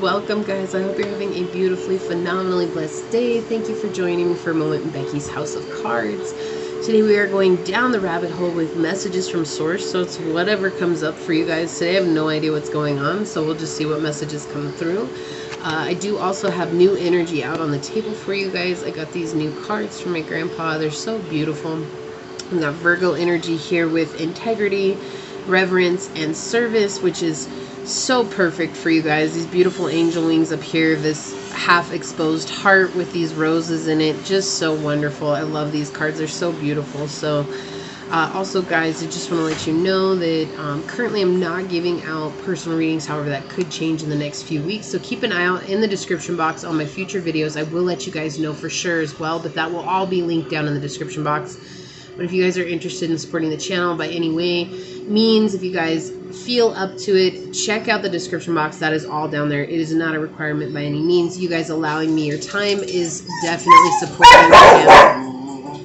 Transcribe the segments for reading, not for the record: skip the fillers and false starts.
Welcome, guys. I hope you're having a beautifully, phenomenally blessed day. Thank you for joining me for a moment in Becky's House of Cards. Today we are going down the rabbit hole with messages from Source, so it's whatever comes up for you guys today. I have no idea what's going on, so we'll just see what messages come through. I do also have new energy out on the table for you guys. I got these new cards from my grandpa. They're so beautiful. We got Virgo energy here with integrity, reverence, and service, which is so perfect for you guys. These beautiful angel wings up here, this half exposed heart with these roses in it, just so wonderful. I love these cards. They're so beautiful. So also, guys, I just want to let you know that currently I'm not giving out personal readings. However, that could change in the next few weeks, so keep an eye out in the description box on my future videos. I will let you guys know for sure as well, but that will all be linked down in the description box. But if you guys are interested in supporting the channel by any means, if you guys feel up to it, check out the description box. That is all down there. It is not a requirement by any means. You guys allowing me your time is definitely supporting the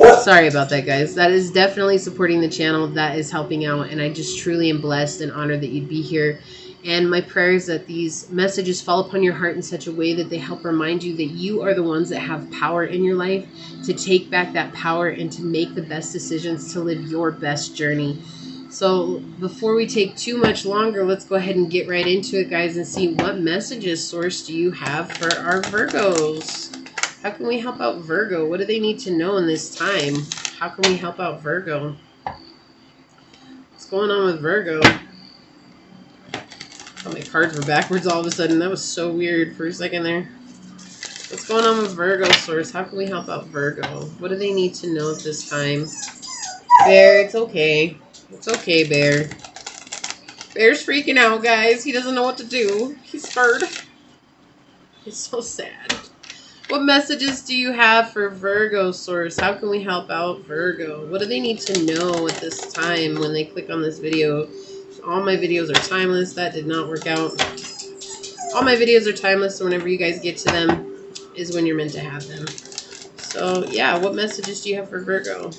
channel. Sorry about that, guys. That is definitely supporting the channel. That is helping out, and I just truly am blessed and honored that you'd be here. And my prayer is that these messages fall upon your heart in such a way that they help remind you that you are the ones that have power in your life, to take back that power and to make the best decisions to live your best journey. So before we take too much longer, let's go ahead and get right into it, guys, and see what messages, Source, do you have for our Virgos? How can we help out Virgo? What do they need to know in this time? How can we help out Virgo? What's going on with Virgo? Oh, my cards were backwards all of a sudden. That was so weird for a second there. What's going on with Virgo, Source? How can we help out Virgo? What do they need to know at this time? Bear, it's okay. It's okay, Bear. Bear's freaking out, guys. He doesn't know what to do. He's scared. He's so sad. What messages do you have for Virgo, Source? How can we help out Virgo? What do they need to know at this time when they click on this video? All my videos are timeless. That did not work out. All my videos are timeless, so whenever you guys get to them is when you're meant to have them. So, yeah, what messages do you have for Virgo?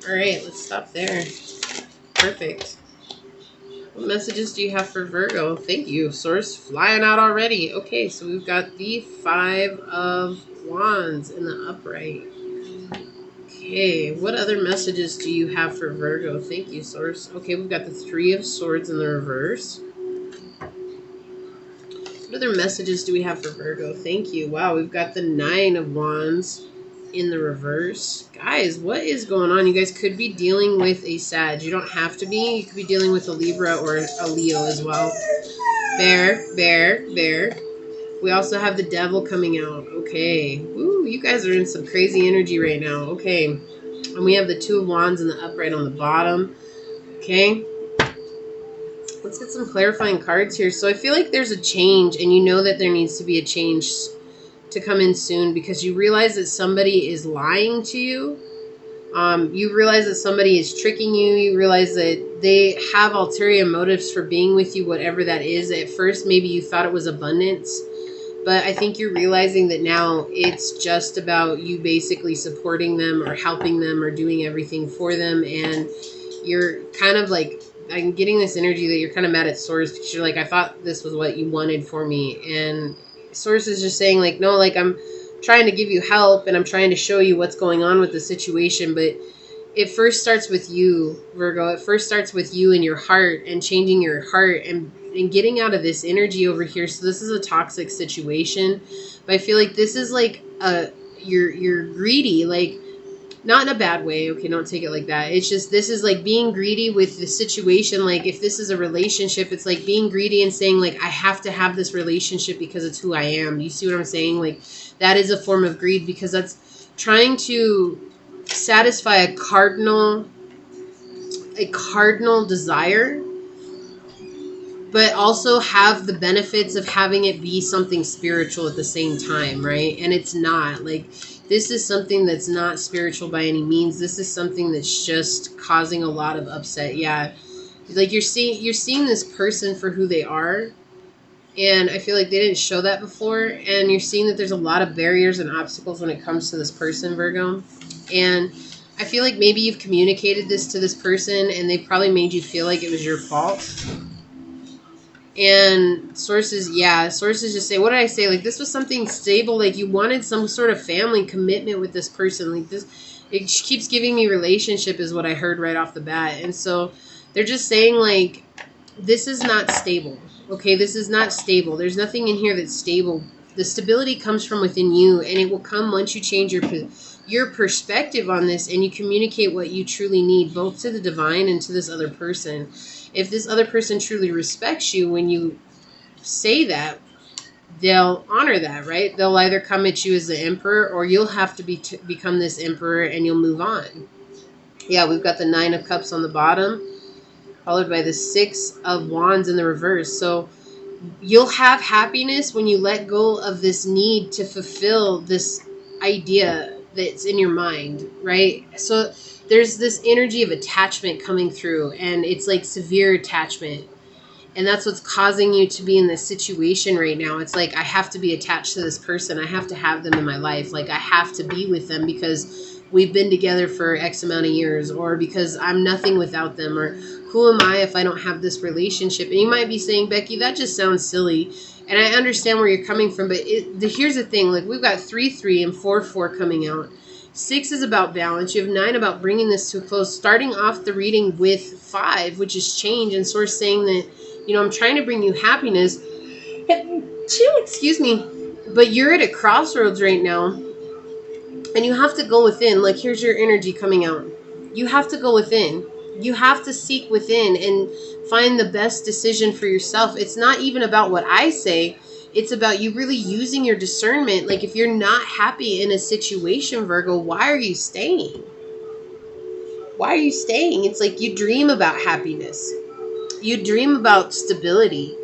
All right, let's stop there. Perfect. What messages do you have for Virgo? Thank you, Source. Flying out already. Okay, so we've got the 5 of Wands in the upright. Okay, what other messages do you have for Virgo? Thank you, Source. Okay, we've got the 3 of Swords in the reverse. What other messages do we have for Virgo? Thank you. Wow, we've got the 9 of Wands in the reverse. Guys, what is going on? You guys could be dealing with a Sag. You don't have to be. You could be dealing with a Libra or a Leo as well. Bear, Bear, Bear. We also have the Devil coming out. Okay. Ooh, you guys are in some crazy energy right now. Okay. And we have the 2 of Wands in the upright on the bottom. Okay. Let's get some clarifying cards here. So I feel like there's a change, and you know that there needs to be a change to come in soon, because you realize that somebody is lying to you. You realize that somebody is tricking you. You realize that they have ulterior motives for being with you, whatever that is. At first, maybe you thought it was abundance. But I think you're realizing that now it's just about you basically supporting them or helping them or doing everything for them. And you're kind of like, I'm getting this energy that you're kind of mad at Source, because you're like, I thought this was what you wanted for me. And Source is just saying, like, no, like, I'm trying to give you help and I'm trying to show you what's going on with the situation. But it first starts with you, Virgo. It first starts with you and your heart, and changing your heart and getting out of this energy over here. So this is a toxic situation, but I feel like this is like you're greedy, like, not in a bad way. Okay, don't take it like that. It's just, this is like being greedy with the situation. Like, if this is a relationship, it's like being greedy and saying, like, I have to have this relationship because it's who I am. You see what I'm saying? Like, that is a form of greed, because that's trying to satisfy a cardinal desire, but also have the benefits of having it be something spiritual at the same time, right? And it's not. Like, this is something that's not spiritual by any means. This is something that's just causing a lot of upset. Yeah, like, you're seeing this person for who they are, and I feel like they didn't show that before. And you're seeing that there's a lot of barriers and obstacles when it comes to this person, Virgo. And I feel like maybe you've communicated this to this person, and they probably made you feel like it was your fault. And sources just say, what did I say? Like, this was something stable. Like, you wanted some sort of family commitment with this person. Like, this, it keeps giving me relationship is what I heard right off the bat. And so they're just saying, like, this is not stable. Okay, this is not stable. There's nothing in here that's stable. The stability comes from within you, and it will come once you change your perspective on this and you communicate what you truly need, both to the divine and to this other person. If this other person truly respects you when you say that, they'll honor that, right? They'll either come at you as the emperor, or you'll have to become this emperor and you'll move on. Yeah, we've got the 9 of Cups on the bottom, followed by the 6 of Wands in the reverse. So you'll have happiness when you let go of this need to fulfill this idea that's in your mind, right? So there's this energy of attachment coming through, and it's like severe attachment. And that's what's causing you to be in this situation right now. It's like, I have to be attached to this person. I have to have them in my life. Like, I have to be with them because we've been together for X amount of years, or because I'm nothing without them, or who am I if I don't have this relationship? And you might be saying, Becky, that just sounds silly. And I understand where you're coming from, but here's the thing. Like, we've got 3-3 and 4-4 coming out. 6 is about balance. You have 9 about bringing this to a close, starting off the reading with 5, which is change, and Source saying that, you know, I'm trying to bring you happiness. Excuse me. But you're at a crossroads right now, and you have to go within. Like, here's your energy coming out. You have to go within. You have to seek within and find the best decision for yourself. It's not even about what I say. It's about you really using your discernment. Like, if you're not happy in a situation, Virgo, why are you staying? Why are you staying? It's like you dream about happiness. You dream about stability.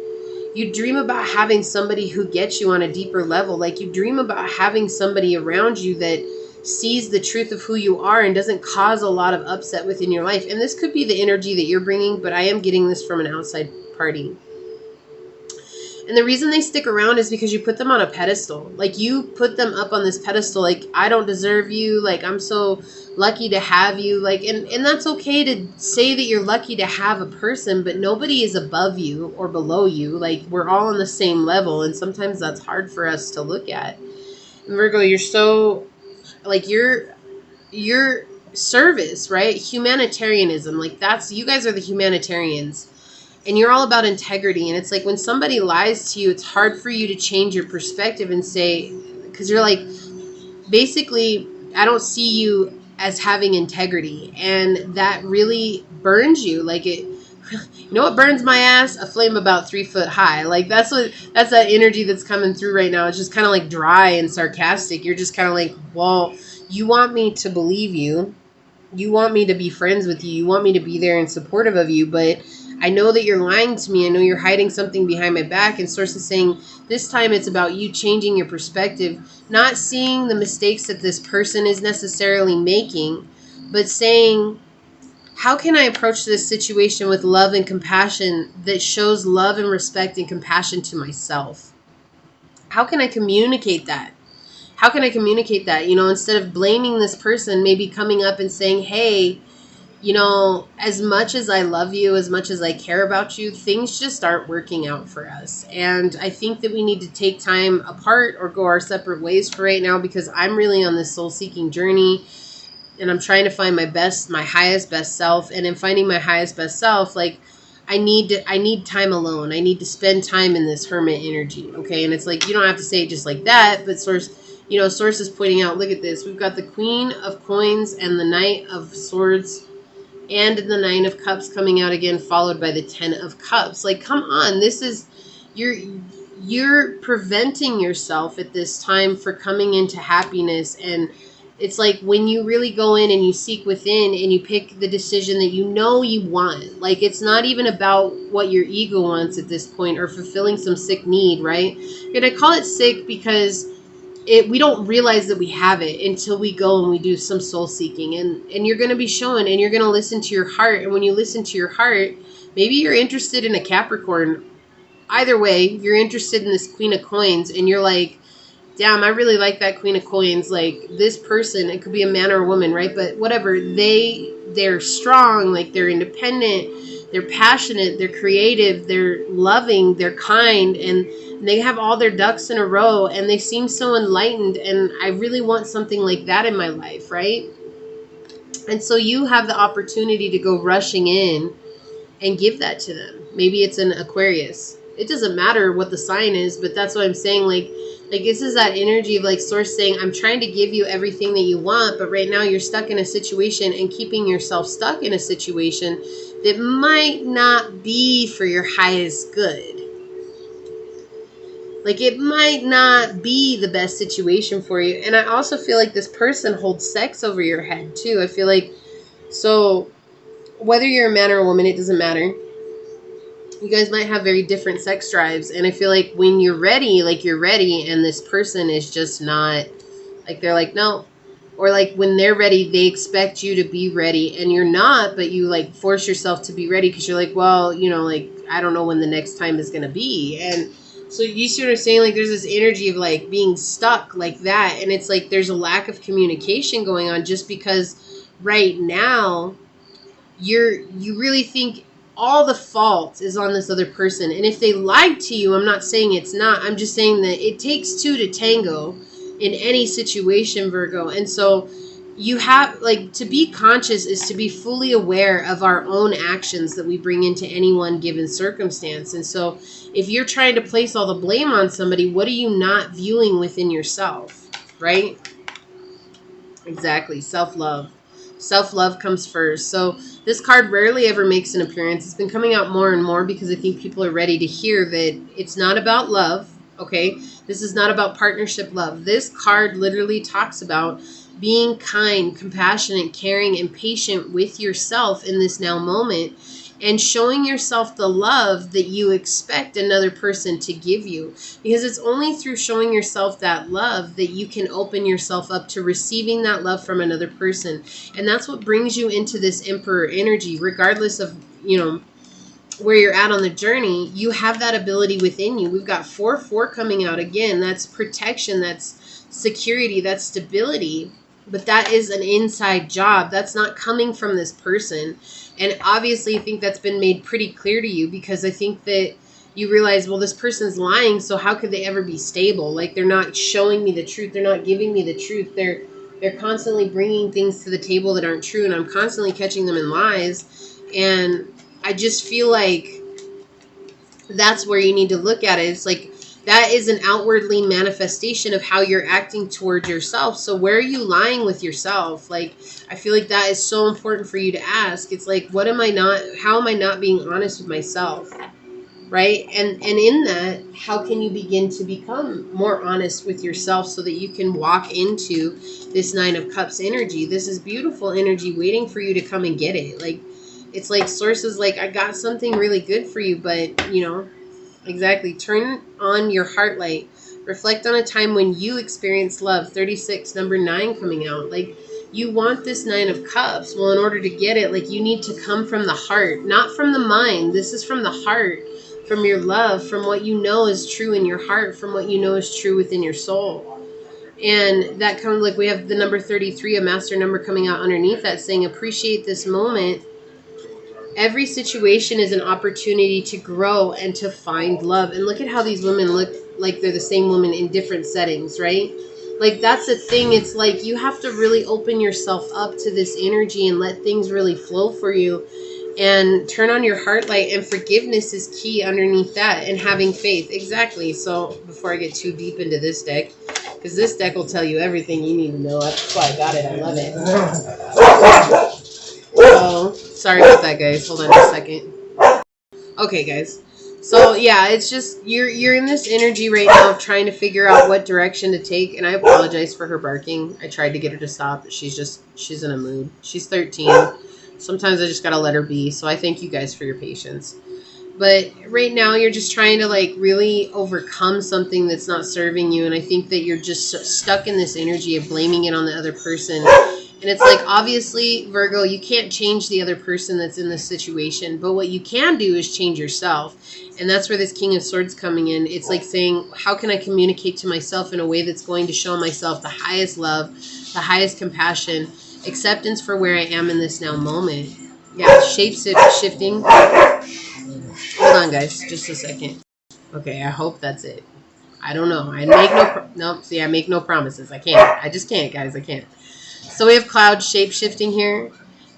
You dream about having somebody who gets you on a deeper level. Like, you dream about having somebody around you that sees the truth of who you are and doesn't cause a lot of upset within your life. And this could be the energy that you're bringing, but I am getting this from an outside party. And the reason they stick around is because you put them on a pedestal. Like, you put them up on this pedestal. Like, I don't deserve you. Like, I'm so lucky to have you. Like, and that's okay to say that you're lucky to have a person, but nobody is above you or below you. Like, we're all on the same level. And sometimes that's hard for us to look at. And Virgo, you're so, like, your service, right? Humanitarianism. Like, that's, you guys are the humanitarians. And you're all about integrity. And it's like, when somebody lies to you, it's hard for you to change your perspective and say, because you're like, basically, I don't see you as having integrity. And that really burns you. Like, it, you know what burns my ass? A flame about 3 foot high. Like, that's that energy that's coming through right now. It's just kind of like dry and sarcastic. You're just kind of like, well, you want me to believe you. You want me to be friends with you. You want me to be there and supportive of you. But I know that you're lying to me. I know you're hiding something behind my back. And Source is saying, this time it's about you changing your perspective, not seeing the mistakes that this person is necessarily making, but saying, how can I approach this situation with love and compassion that shows love and respect and compassion to myself? How can I communicate that? How can I communicate that? You know, instead of blaming this person, maybe coming up and saying, hey, you know, as much as I love you, as much as I care about you, things just aren't working out for us. And I think that we need to take time apart or go our separate ways for right now, because I'm really on this soul-seeking journey. And I'm trying to find my highest, best self. And in finding my highest, best self, like, I need time alone. I need to spend time in this hermit energy. Okay. And it's like, you don't have to say it just like that, but Source is pointing out, look at this. We've got the Queen of Coins and the Knight of Swords and the 9 of Cups coming out again, followed by the 10 of Cups. Like, come on. This is, you're preventing yourself at this time for coming into happiness. And it's like, when you really go in and you seek within and you pick the decision that you know you want, like, it's not even about what your ego wants at this point or fulfilling some sick need, right? And I call it sick because we don't realize that we have it until we go and we do some soul seeking, and you're going to be shown, and you're going to listen to your heart. And when you listen to your heart, maybe you're interested in a Capricorn. Either way, you're interested in this Queen of Coins, and you're like, damn, I really like that Queen of Coins. Like, this person, it could be a man or a woman, right? But whatever, they're strong, like, they're independent, They're passionate, they're creative, they're loving, they're kind, and they have all their ducks in a row, and they seem so enlightened, and I really want something like that in my life, right? And so you have the opportunity to go rushing in and give that to them. Maybe it's an Aquarius. It doesn't matter what the sign is, but that's what I'm saying. Like this is that energy of like Source saying, I'm trying to give you everything that you want, but right now you're stuck in a situation, and keeping yourself stuck in a situation that might not be for your highest good. Like it might not be the best situation for you. And I also feel like this person holds sex over your head too. I feel like, so whether you're a man or a woman, it doesn't matter. You guys might have very different sex drives. And I feel like when you're ready, like you're ready, and this person is just not, like they're like, no. Or like when they're ready, they expect you to be ready, and you're not, but you like force yourself to be ready because you're like, well, you know, like I don't know when the next time is going to be. And so you see what I'm saying? Like there's this energy of like being stuck like that. And it's like there's a lack of communication going on just because right now you really think all the fault is on this other person. And if they lied to you, I'm not saying it's not. I'm just saying that it takes two to tango in any situation, Virgo. And so you have, like, to be conscious is to be fully aware of our own actions that we bring into any one given circumstance. And so if you're trying to place all the blame on somebody, what are you not viewing within yourself, right? Exactly. Self-love. Self-love comes first. So this card rarely ever makes an appearance. It's been coming out more and more because I think people are ready to hear that it's not about love, okay? This is not about partnership love. This card literally talks about being kind, compassionate, caring, and patient with yourself in this now moment, and showing yourself the love that you expect another person to give you. Because it's only through showing yourself that love that you can open yourself up to receiving that love from another person. And that's what brings you into this Emperor energy, regardless of, you know, where you're at on the journey. You have that ability within you. We've got 4-4 coming out again. That's protection, that's security, that's stability. But that is an inside job. That's not coming from this person. And obviously I think that's been made pretty clear to you, because I think that you realize, well, this person's lying, so how could they ever be stable? Like, they're not showing me the truth. They're not giving me the truth. They're constantly bringing things to the table that aren't true, and I'm constantly catching them in lies. And I just feel like that's where you need to look at it. It's like, that is an outwardly manifestation of how you're acting towards yourself. So where are you lying with yourself? Like, I feel like that is so important for you to ask. It's like, how am I not being honest with myself? Right? And in that, how can you begin to become more honest with yourself so that you can walk into this 9 of Cups energy? This is beautiful energy waiting for you to come and get it. Like, it's like Source is like, I got something really good for you, but, you know, exactly. Turn on your heart light. Reflect on a time when you experienced love. 36, number 9 coming out. Like, you want this 9 of Cups. Well, in order to get it, like, you need to come from the heart, not from the mind. This is from the heart, from your love, from what you know is true in your heart, from what you know is true within your soul. And that comes, like, we have the number 33, a master number coming out underneath that, saying, appreciate this moment. Every situation is an opportunity to grow and to find love. And look at how these women look like they're the same woman in different settings, right? Like, that's the thing. It's like you have to really open yourself up to this energy and let things really flow for you. And turn on your heart light, and forgiveness is key underneath that, and having faith. Exactly. So before I get too deep into this deck, because this deck will tell you everything you need to know. That's why I got it. I love it. So sorry about that, guys. Hold on a second. Okay, guys. So yeah, it's just you're in this energy right now of trying to figure out what direction to take. And I apologize for her barking. I tried to get her to stop, but she's in a mood. She's 13. Sometimes I just gotta let her be. So I thank you guys for your patience. But right now you're just trying to, like, really overcome something that's not serving you. And I think that you're just stuck in this energy of blaming it on the other person. And it's like, obviously, Virgo, you can't change the other person that's in this situation. But what you can do is change yourself. And that's where this King of Swords coming in. It's like saying, how can I communicate to myself in a way that's going to show myself the highest love, the highest compassion, acceptance for where I am in this now moment. Yeah, shape shifting. Hold on, guys, just a second. Okay, I hope that's it. I don't know. I make no. See, I make no promises. I can't. I just can't, guys. I can't. So we have cloud shape shifting here.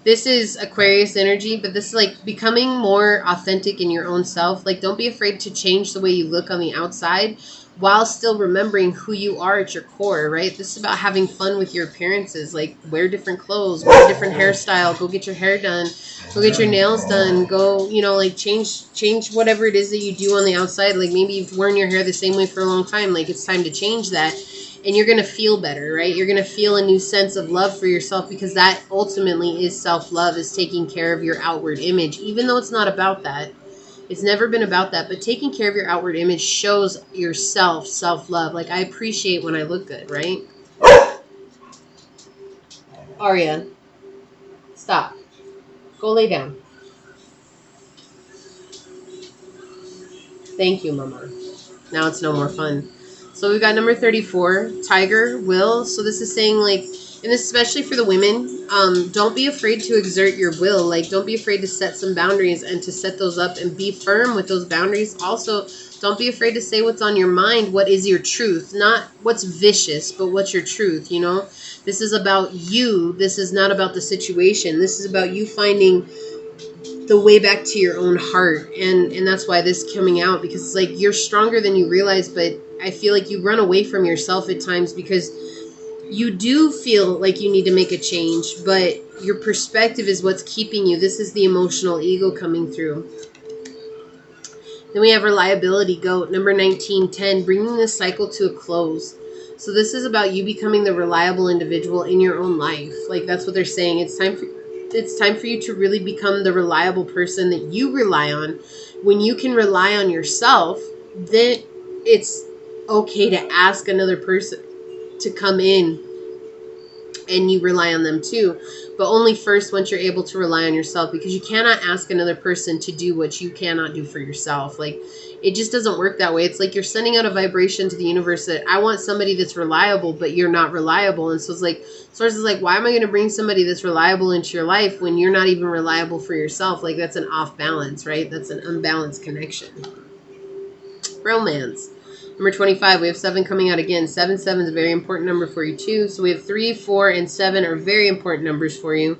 This is Aquarius energy, but this is like becoming more authentic in your own self. Like, don't be afraid to change the way you look on the outside while still remembering who you are at your core, right? This is about having fun with your appearances. Like, wear different clothes, wear a different hairstyle, go get your hair done, go get your nails done, go, like change whatever it is that you do on the outside. Like, maybe you've worn your hair the same way for a long time. Like, it's time to change that. And you're going to feel better, right? You're going to feel a new sense of love for yourself, because that ultimately is self-love, is taking care of your outward image, even though it's not about that. It's never been about that, but taking care of your outward image shows yourself self-love. Like, I appreciate when I look good, right? Arya, stop. Go lay down. Thank you, Mama. Now it's no more fun. So we've got number 34, Tiger, Will. So this is saying, like, and this especially for the women, don't be afraid to exert your will. Like, don't be afraid to set some boundaries and to set those up and be firm with those boundaries. Also, don't be afraid to say what's on your mind. What is your truth? Not what's vicious, but what's your truth, This is about you. This is not about the situation. This is about you finding the way back to your own heart. And that's why this is coming out, because it's like you're stronger than you realize, but I feel like you run away from yourself at times because you do feel like you need to make a change, but your perspective is what's keeping you. This is the emotional ego coming through. Then we have reliability, goat, number 1910, bringing this cycle to a close. So this is about you becoming the reliable individual in your own life. Like, that's what they're saying. It's time for you to really become the reliable person that you rely on. When you can rely on yourself, then it's okay to ask another person to come in and you rely on them too, but only first once you're able to rely on yourself, because you cannot ask another person to do what you cannot do for yourself. Like, it just doesn't work that way. It's like you're sending out a vibration to the universe that I want somebody that's reliable, but you're not reliable. And so it's like, Source is like, why am I going to bring somebody that's reliable into your life when you're not even reliable for yourself? Like, that's an off balance, right? That's an unbalanced connection. Romance. Number 25, we have 7 coming out again. 7 is a very important number for you too. So we have 3, 4, and 7 are very important numbers for you.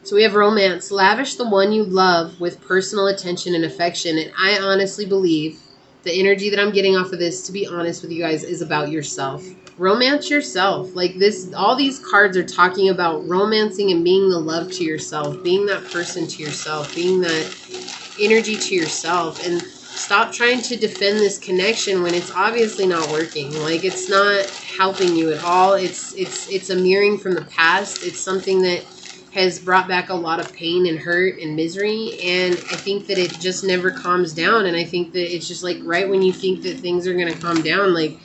So we have romance. Lavish the one you love with personal attention and affection. And I honestly believe the energy that I'm getting off of this, to be honest with you guys, is about yourself. Romance yourself. Like, this, all these cards are talking about romancing and being the love to yourself, being that person to yourself, being that energy to yourself. And stop trying to defend this connection when it's obviously not working. Like, it's not helping you at all. It's a mirroring from the past. It's something that has brought back a lot of pain and hurt and misery. And I think that it just never calms down. And I think that it's just like right when you think that things are going to calm down, like,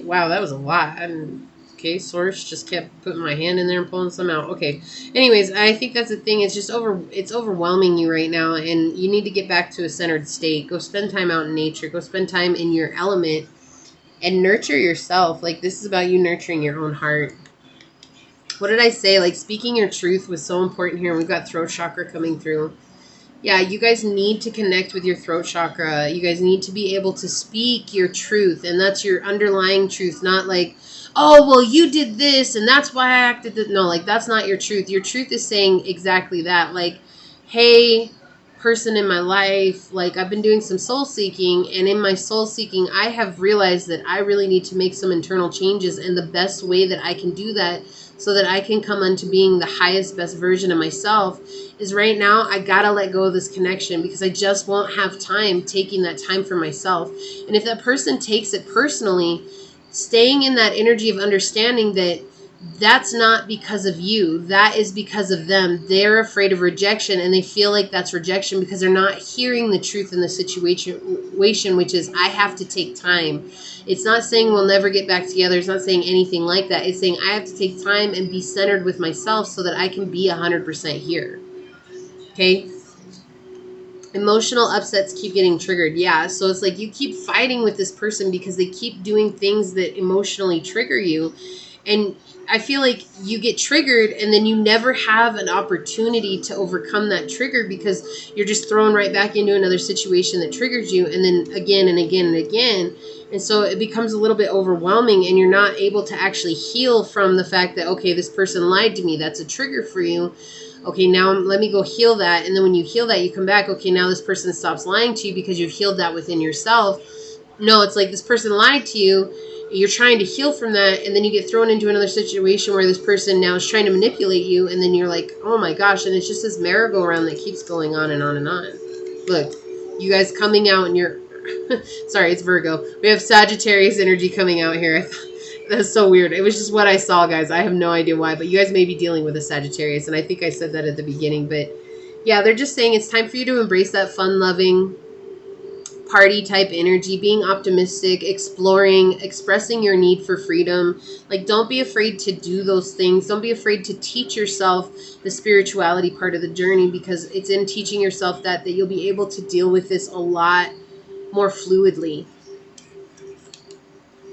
wow, that was a lot. Okay, Source just kept putting my hand in there and pulling some out. Okay. Anyways, I think that's the thing. It's just it's overwhelming you right now, and you need to get back to a centered state. Go spend time out in nature. Go spend time in your element and nurture yourself. Like, this is about you nurturing your own heart. What did I say? Like, speaking your truth was so important here. We've got throat chakra coming through. Yeah, you guys need to connect with your throat chakra. You guys need to be able to speak your truth, and that's your underlying truth, not like, oh, well, you did this, and that's why I acted this. No, like, that's not your truth. Your truth is saying exactly that. Like, hey, person in my life, like, I've been doing some soul seeking, and in my soul seeking, I have realized that I really need to make some internal changes, and the best way that I can do that so that I can come unto being the highest, best version of myself is right now I gotta let go of this connection, because I just won't have time taking that time for myself. And if that person takes it personally, staying in that energy of understanding that that's not because of you, that is because of them. They're afraid of rejection, and they feel like that's rejection because they're not hearing the truth in the situation, which is I have to take time. It's not saying we'll never get back together. It's not saying anything like that. It's saying I have to take time and be centered with myself so that I can be 100% here. Okay? Emotional upsets keep getting triggered. Yeah, so it's like you keep fighting with this person because they keep doing things that emotionally trigger you. And I feel like you get triggered and then you never have an opportunity to overcome that trigger because you're just thrown right back into another situation that triggers you, and then again and again and again. And so it becomes a little bit overwhelming, and you're not able to actually heal from the fact that, okay, this person lied to me. That's a trigger for you. Okay, now let me go heal that. And then when you heal that, you come back, okay, now this person stops lying to you because you've healed that within yourself. No, it's like this person lied to you. You're trying to heal from that, and then you get thrown into another situation where this person now is trying to manipulate you, and then you're like, oh my gosh, and it's just this merry-go-round that keeps going on and on and on. Look, you guys coming out, and you're sorry, it's Virgo. We have Sagittarius energy coming out here. That's so weird. It was just what I saw, guys. I have no idea why, but you guys may be dealing with a Sagittarius, and I think I said that at the beginning, but yeah, they're just saying it's time for you to embrace that fun-loving, party type energy, being optimistic, exploring, expressing your need for freedom. Like, don't be afraid to do those things. Don't be afraid to teach yourself the spirituality part of the journey, because it's in teaching yourself that you'll be able to deal with this a lot more fluidly.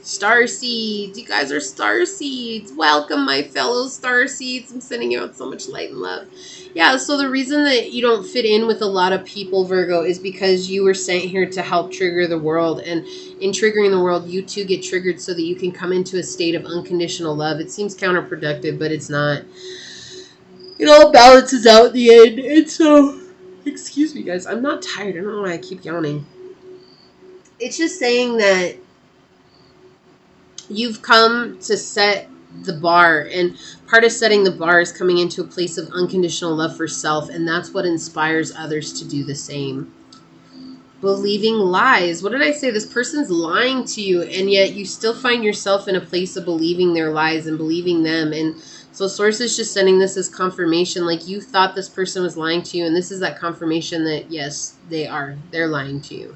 Star seeds, you guys are star seeds. Welcome, my fellow star seeds. I'm sending you out so much light and love. Yeah, so the reason that you don't fit in with a lot of people, Virgo, is because you were sent here to help trigger the world. And in triggering the world, you too get triggered so that you can come into a state of unconditional love. It seems counterproductive, but it's not. It all balances out in the end. And so, excuse me, guys. I'm not tired. I don't know why I keep yawning. It's just saying that you've come to set the bar, and part of setting the bar is coming into a place of unconditional love for self, and that's what inspires others to do the same. Believing lies. What did I say? This person's lying to you, and yet you still find yourself in a place of believing their lies and believing them. And so Source is just sending this as confirmation, like you thought this person was lying to you, and this is that confirmation that yes, they are. They're lying to you.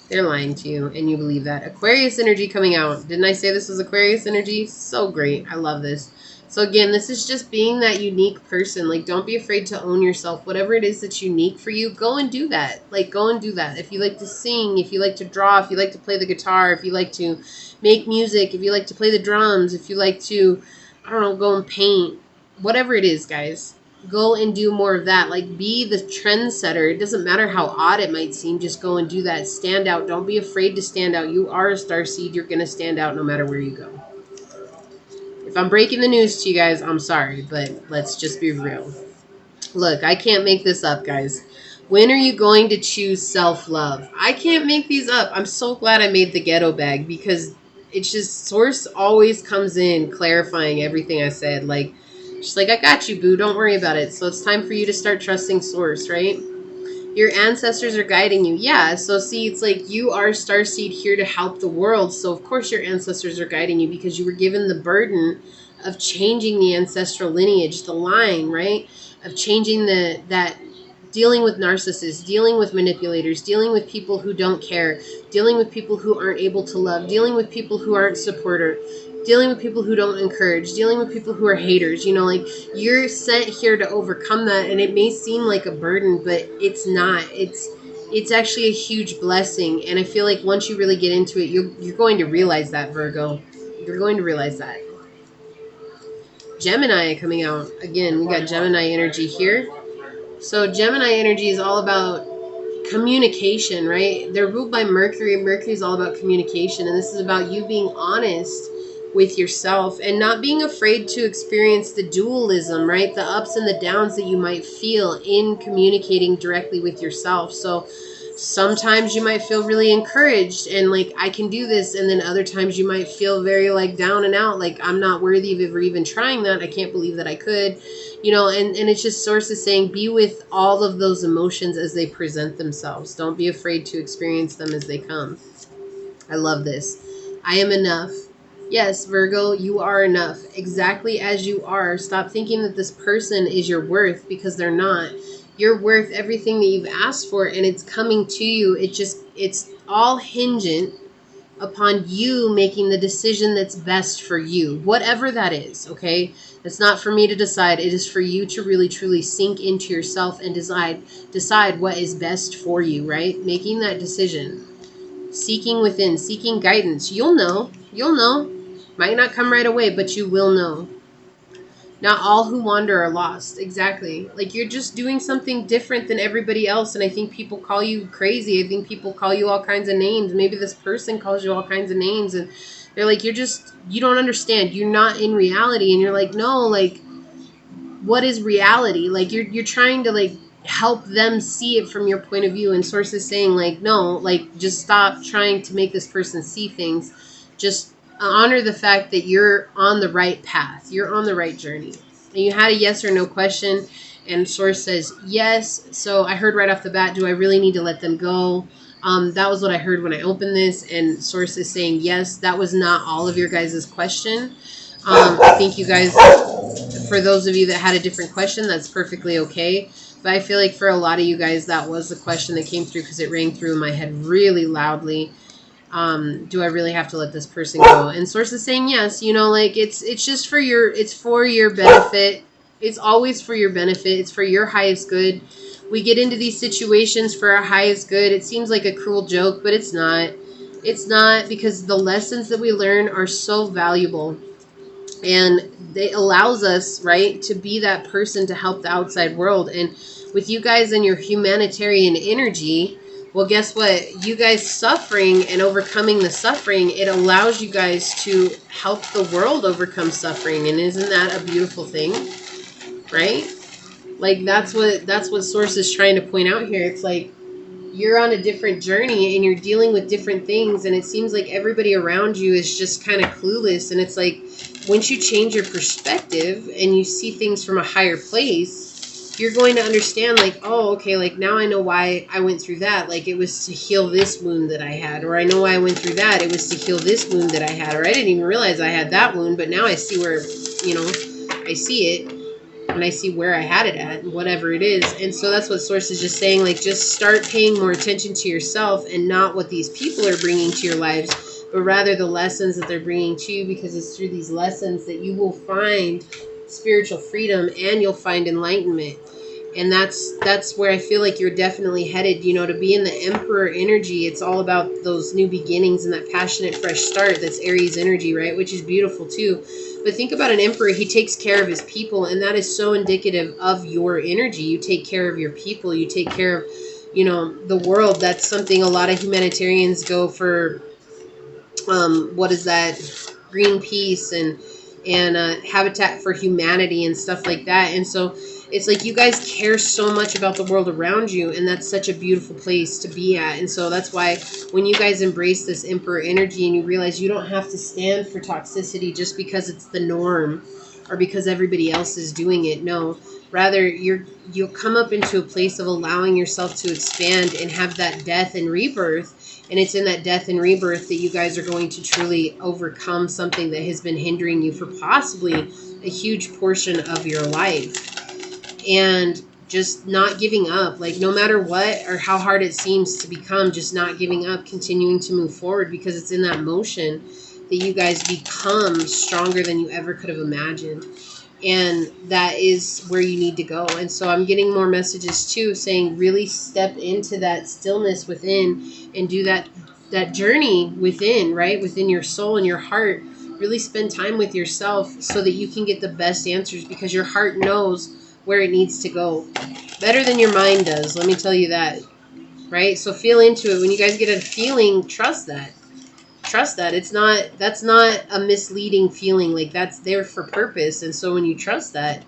They're lying to you, and you believe that. Aquarius energy coming out. Didn't I say this was Aquarius energy? So great. I love this. So again, this is just being that unique person. Like, don't be afraid to own yourself. Whatever it is that's unique for you, go and do that. Like, go and do that. If you like to sing, if you like to draw, if you like to play the guitar, if you like to make music, if you like to play the drums, if you like to, I don't know, go and paint. Whatever it is, guys. Go and do more of that. Like, be the trendsetter. It doesn't matter how odd it might seem. Just go and do that. Stand out. Don't be afraid to stand out. You are a starseed. You're going to stand out no matter where you go. If I'm breaking the news to you guys, I'm sorry, but let's just be real. Look, I can't make this up, guys. When are you going to choose self-love? I can't make these up. I'm so glad I made the ghetto bag, because it's just Source always comes in clarifying everything I said. Like, she's like, I got you, boo. Don't worry about it. So it's time for you to start trusting Source, right? Your ancestors are guiding you. Yeah, so see, it's like you are starseed here to help the world. So of course your ancestors are guiding you, because you were given the burden of changing the ancestral lineage, the line, right? Of changing that dealing with narcissists, dealing with manipulators, dealing with people who don't care, dealing with people who aren't able to love, dealing with people who aren't supporter, dealing with people who don't encourage, dealing with people who are haters. You know, like, you're sent here to overcome that, and it may seem like a burden, but it's not. It's actually a huge blessing, and I feel like once you really get into it, you're going to realize that, Virgo. You're going to realize that. Gemini coming out. Again, we got Gemini energy here. So Gemini energy is all about communication, right? They're ruled by Mercury. Mercury is all about communication, and this is about you being honest with yourself and not being afraid to experience the dualism, right? The ups and the downs that you might feel in communicating directly with yourself. So sometimes you might feel really encouraged and like, I can do this. And then other times you might feel very like down and out, like I'm not worthy of ever even trying that. I can't believe that I could, you know, and it's just Source is saying, be with all of those emotions as they present themselves. Don't be afraid to experience them as they come. I love this. I am enough. Yes, Virgo, you are enough. Exactly as you are. Stop thinking that this person is your worth, because they're not. You're worth everything that you've asked for, and it's coming to you. It's all hingent upon you making the decision that's best for you, whatever that is, okay? It's not for me to decide. It is for you to really, truly sink into yourself and decide what is best for you, right? Making that decision. Seeking within, seeking guidance. You'll know. You'll know. Might not come right away, but you will know. Not all who wander are lost. Exactly. Like, you're just doing something different than everybody else. And I think people call you crazy. I think people call you all kinds of names. Maybe this person calls you all kinds of names. And they're like, you don't understand. You're not in reality. And you're like, no, like, what is reality? Like, you're trying to, like, help them see it from your point of view. And Source is saying, like, no, like, just stop trying to make this person see things. Just honor the fact that you're on the right path. You're on the right journey. And you had a yes or no question, and Source says yes. So I heard right off the bat, do I really need to let them go? That was what I heard when I opened this, and Source is saying yes. That was not all of your guys' question. I think you guys, for those of you that had a different question, that's perfectly okay. But I feel like for a lot of you guys, that was the question that came through because it rang through in my head really loudly. Do I really have to let this person go? And Source is saying yes. You know, like, it's just for your benefit. It's always for your benefit. It's for your highest good. We get into these situations for our highest good. It seems like a cruel joke, but it's not. It's not, because the lessons that we learn are so valuable. And it allows us, right, to be that person to help the outside world. And with you guys and your humanitarian energy, well, guess what? You guys suffering and overcoming the suffering, it allows you guys to help the world overcome suffering. And isn't that a beautiful thing? Right? Like, that's what Source is trying to point out here. It's like, you're on a different journey and you're dealing with different things, and it seems like everybody around you is just kind of clueless. And it's like, once you change your perspective and you see things from a higher place, you're going to understand, like, oh, okay, like, now I know why I went through that. Like, it was to heal this wound that I had. Or I know why I went through that. It was to heal this wound that I had. Or I didn't even realize I had that wound, but now I see where, you know, I see it. And I see where I had it at, whatever it is. And so that's what Source is just saying. Like, just start paying more attention to yourself and not what these people are bringing to your lives, but rather the lessons that they're bringing to you, because it's through these lessons that you will find spiritual freedom and you'll find enlightenment. And that's where I feel like you're definitely headed, you know, to be in the Emperor energy. It's all about those new beginnings and that passionate fresh start. That's Aries energy, right? Which is beautiful too. But think about an emperor. He takes care of his people, and that is so indicative of your energy. You take care of your people. You take care of, you know, the world. That's something a lot of humanitarians go for. What is that? Greenpeace and Habitat for Humanity and stuff like that. And so it's like you guys care so much about the world around you, and that's such a beautiful place to be at. And so that's why when you guys embrace this Emperor energy and you realize you don't have to stand for toxicity just because it's the norm or because everybody else is doing it. No, rather you'll come up into a place of allowing yourself to expand and have that death and rebirth. And it's in that death and rebirth that you guys are going to truly overcome something that has been hindering you for possibly a huge portion of your life. And just not giving up, like, no matter what or how hard it seems to become, just not giving up, continuing to move forward, because it's in that motion that you guys become stronger than you ever could have imagined. And that is where you need to go. And so I'm getting more messages too saying really step into that stillness within and do that journey within, right? Within your soul and your heart. Really spend time with yourself so that you can get the best answers, because your heart knows where it needs to go better than your mind does. Let me tell you that, right? So feel into it. When you guys get a feeling, trust that. Trust that. That's not a misleading feeling. Like, that's there for purpose. And so when you trust that,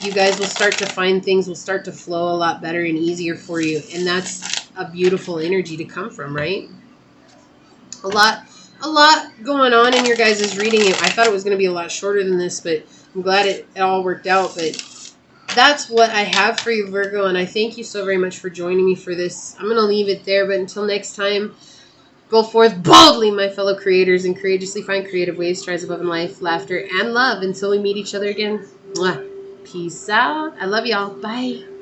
you guys will start to find things will start to flow a lot better and easier for you. And that's a beautiful energy to come from, right? A lot going on in your guys' reading. I thought it was going to be a lot shorter than this, but I'm glad it all worked out. But that's what I have for you, Virgo, and I thank you so very much for joining me for this. I'm going to leave it there, but until next time, go forth boldly, my fellow creators, and courageously find creative ways to rise above in life, laughter, and love until we meet each other again. Mwah. Peace out. I love y'all. Bye.